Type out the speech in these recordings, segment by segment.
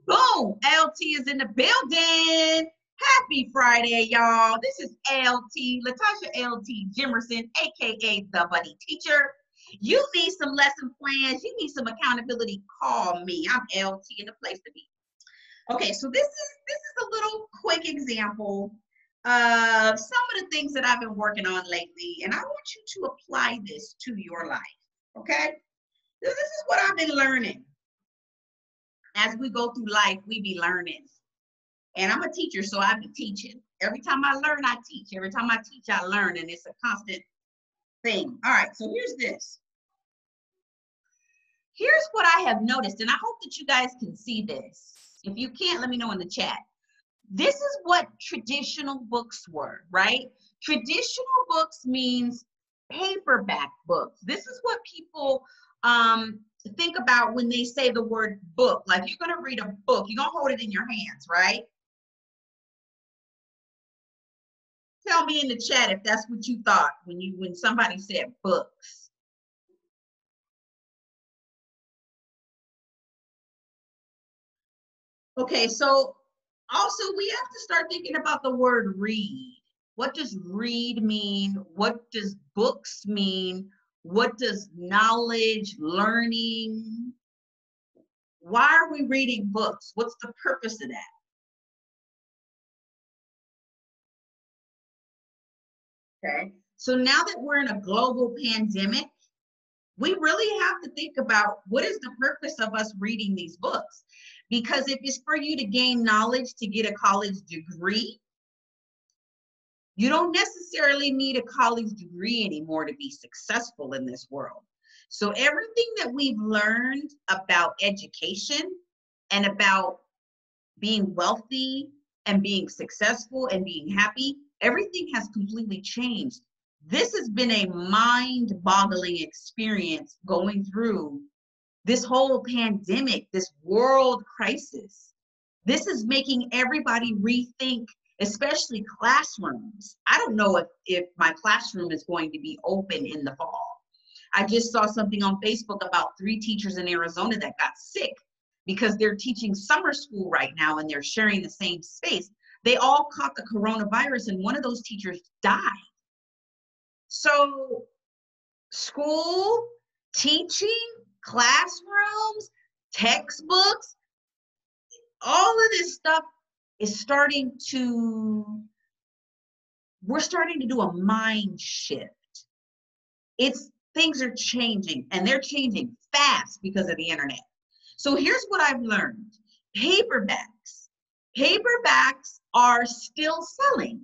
Boom, LT is in the building. Happy Friday, y'all. This is LT, Latasha LT Jimerson, aka the Buddy Teacher. You need some lesson plans, you need some accountability, call me. I'm LT in the place to be. Okay, so this is a little quick example of some of the things that I've been working on lately, and I want you to apply this to your life. Okay? This is what I've been learning. As we go through life, we be learning. And I'm a teacher, so I be teaching. Every time I learn, I teach. Every time I teach, I learn, and it's a constant thing. All right, so here's this. Here's what I have noticed, and I hope that you guys can see this. If you can't, let me know in the chat. This is what traditional books were, right? Traditional books means paperback books. This is what people think about when they say the word book. Like, you're going to read a book, you're going to hold it in your hands, right? Tell me in the chat if that's what you thought when somebody said books. Okay, so also we have to start thinking about the word read. What does read mean? What does books mean? What does knowledge, learning? Why are we reading books? What's the purpose of that? Okay, so now that we're in a global pandemic, we really have to think about what is the purpose of us reading these books? Because if it's for you to gain knowledge to get a college degree, you don't necessarily need a college degree anymore to be successful in this world. So everything that we've learned about education and about being wealthy and being successful and being happy, everything has completely changed. This has been a mind-boggling experience going through this whole pandemic, this world crisis. This is making everybody rethink, especially classrooms. I don't know if my classroom is going to be open in the fall. I just saw something on Facebook about 3 teachers in Arizona that got sick because they're teaching summer school right now and they're sharing the same space. They all caught the coronavirus and one of those teachers died. So school, teaching, classrooms, textbooks, all of this stuff is we're starting to do a mind shift. Things are changing and they're changing fast because of the internet. So here's what I've learned. Paperbacks are still selling,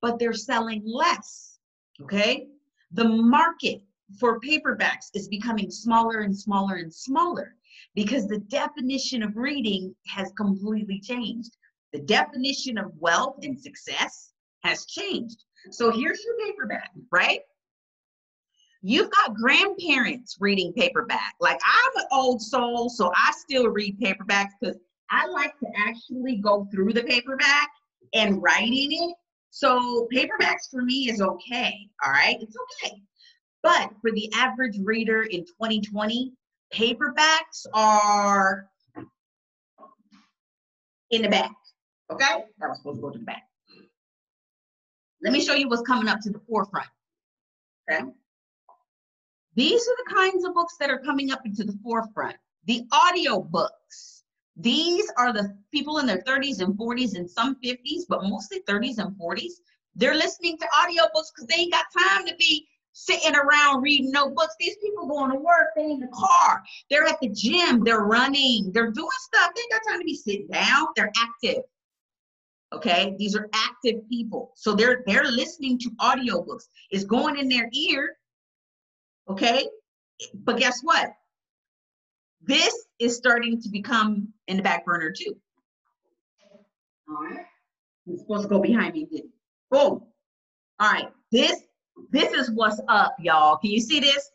but they're selling less, okay? The market for paperbacks is becoming smaller and smaller and smaller because the definition of reading has completely changed. The definition of wealth and success has changed. So here's your paperback, right? You've got grandparents reading paperback. Like, I'm an old soul, so I still read paperbacks because I like to actually go through the paperback and write in it. So paperbacks for me is okay, all right? It's okay. But for the average reader in 2020, paperbacks are in the back, okay? That was supposed to go to the back. Let me show you what's coming up to the forefront, okay? These are the kinds of books that are coming up into the forefront. The audio books. These are the people in their 30s and 40s and some 50s, but mostly 30s and 40s. They're listening to audiobooks because they ain't got time to be sitting around reading no books. These people going to work, they're in the car, they're at the gym, they're running, they're doing stuff. They ain't got time to be sitting down. They're active. Okay, these are active people. So they're listening to audiobooks. It's going in their ear. Okay, but guess what? This is starting to become in the back burner too. All right, it's supposed to go behind me. Boom. All right, this is what's up, y'all. Can you see this?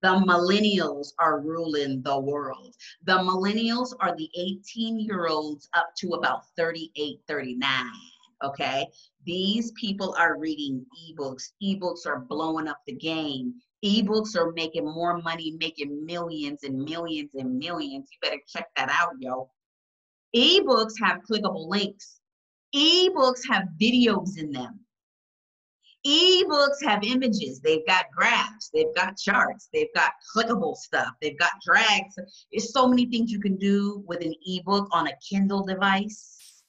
The millennials are ruling the world. The millennials are the 18-year-olds up to about 38, 39. okay? These people are reading ebooks. Ebooks are blowing up the game. Ebooks are making more money, making millions and millions and millions. You better check that out, yo. Ebooks have clickable links. Ebooks have videos in them. Ebooks have images. They've got graphs. They've got charts. They've got clickable stuff. They've got drags. There's so many things you can do with an ebook on a Kindle device.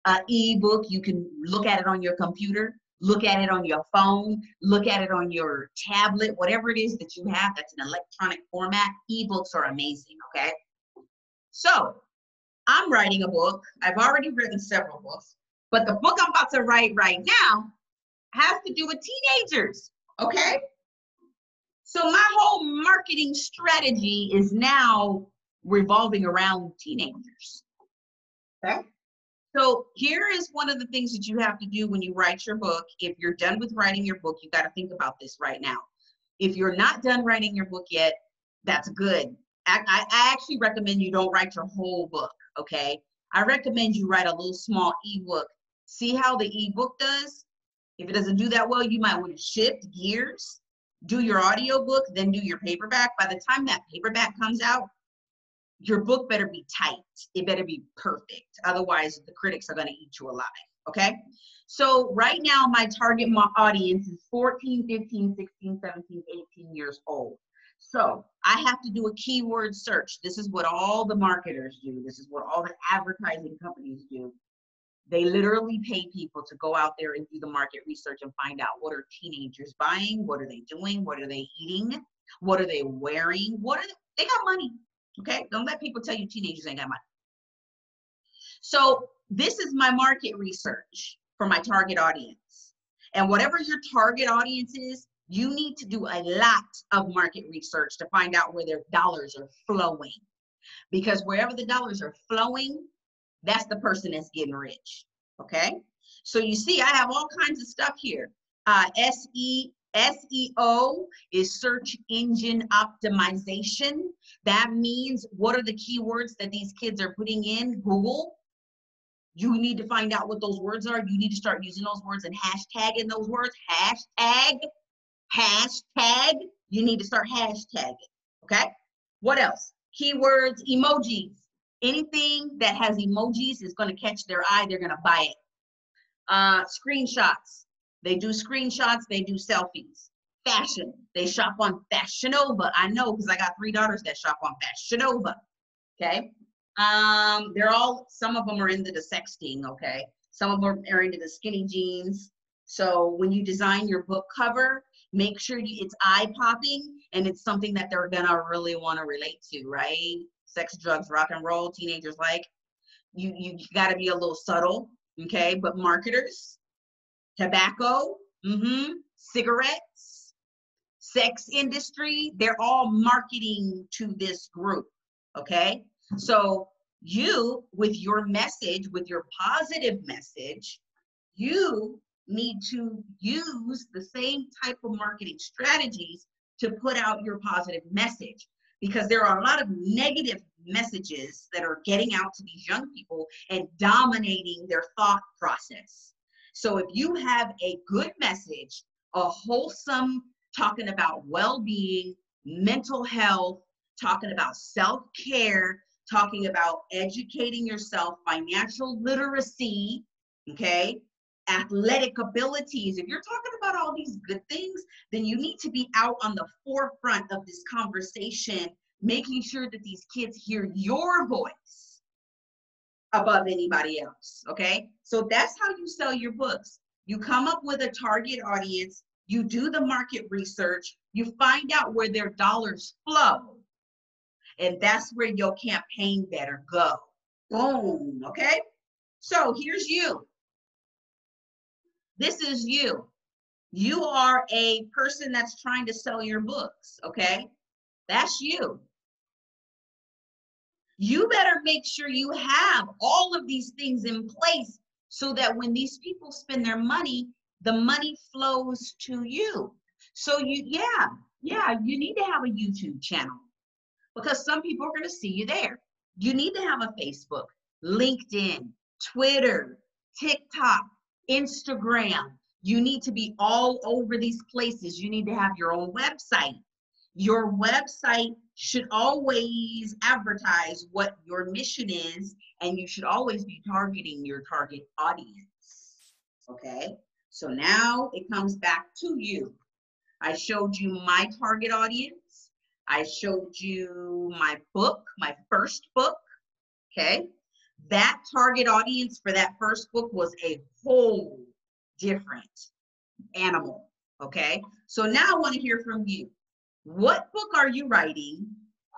An ebook, you can look at it on your computer, look at it on your phone, look at it on your tablet, whatever it is that you have that's an electronic format. Ebooks are amazing, okay? So I'm writing a book. I've already written several books, but the book I'm about to write right now has to do with teenagers, okay? So my whole marketing strategy is now revolving around teenagers, okay? So here is one of the things that you have to do when you write your book. If you're done with writing your book, you got to think about this right now. If you're not done writing your book yet, that's good. I actually recommend you don't write your whole book, okay? I recommend you write a little small ebook. See how the ebook does? If it doesn't do that well, you might want to shift gears, do your audiobook, then do your paperback. By the time that paperback comes out, your book better be tight. It better be perfect. Otherwise, the critics are going to eat you alive, okay? So right now, my target audience is 14, 15, 16, 17, 18 years old. So I have to do a keyword search. This is what all the marketers do. This is what all the advertising companies do. They literally pay people to go out there and do the market research and find out what are teenagers buying, what are they doing, what are they eating, what are they wearing, they got money, okay? Don't let people tell you teenagers ain't got money. So this is my market research for my target audience. And whatever your target audience is, you need to do a lot of market research to find out where their dollars are flowing. Because wherever the dollars are flowing, that's the person that's getting rich, okay? So you see, I have all kinds of stuff here. SEO is search engine optimization. That means what are the keywords that these kids are putting in Google? You need to find out what those words are. You need to start using those words and hashtagging those words. Hashtag. You need to start hashtagging, okay? What else? Keywords, emojis. Anything that has emojis is going to catch their eye. They're going to buy it. Screenshots. They do screenshots. They do selfies. Fashion. They shop on Fashion Nova. I know because I got 3 daughters that shop on Fashion Nova. Okay. Some of them are into the sexting. Okay. Some of them are into the skinny jeans. So when you design your book cover, make sure it's eye-popping and it's something that they're going to really want to relate to, right? Sex, drugs, rock and roll, teenagers like. You got to be a little subtle, okay? But marketers, tobacco, cigarettes, sex industry, they're all marketing to this group, okay? So you, with your message, with your positive message, you need to use the same type of marketing strategies to put out your positive message, because there are a lot of negative messages that are getting out to these young people and dominating their thought process. So if you have a good message, a wholesome, talking about well-being, mental health, talking about self-care, talking about educating yourself, financial literacy, okay, athletic abilities. If you're talking about all these good things, then you need to be out on the forefront of this conversation, making sure that these kids hear your voice above anybody else, okay? So that's how you sell your books. You come up with a target audience, you do the market research, you find out where their dollars flow, and that's where your campaign better go. Boom, okay? So here's you. This is you. You are a person that's trying to sell your books, okay? That's you. You better make sure you have all of these things in place so that when these people spend their money, the money flows to you. So you need to have a YouTube channel because some people are going to see you there. You need to have a Facebook, LinkedIn, Twitter, TikTok. Instagram. You need to be all over these places. You need to have your own website. Your website should always advertise what your mission is, and you should always be targeting your target audience. Okay, so now it comes back to you. I showed you my target audience. I showed you my book, my first book. Okay, that target audience for that first book was a whole different animal. Okay, so now I want to hear from you. What book are you writing?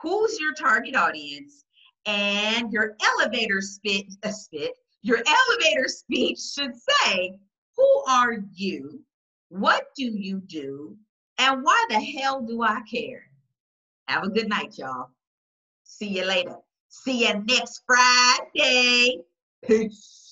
Who's your target audience? And your elevator your elevator speech should say, who are you? What do you do? And why the hell do I care? Have a good night, y'all. See you later. See you next Friday. Peace.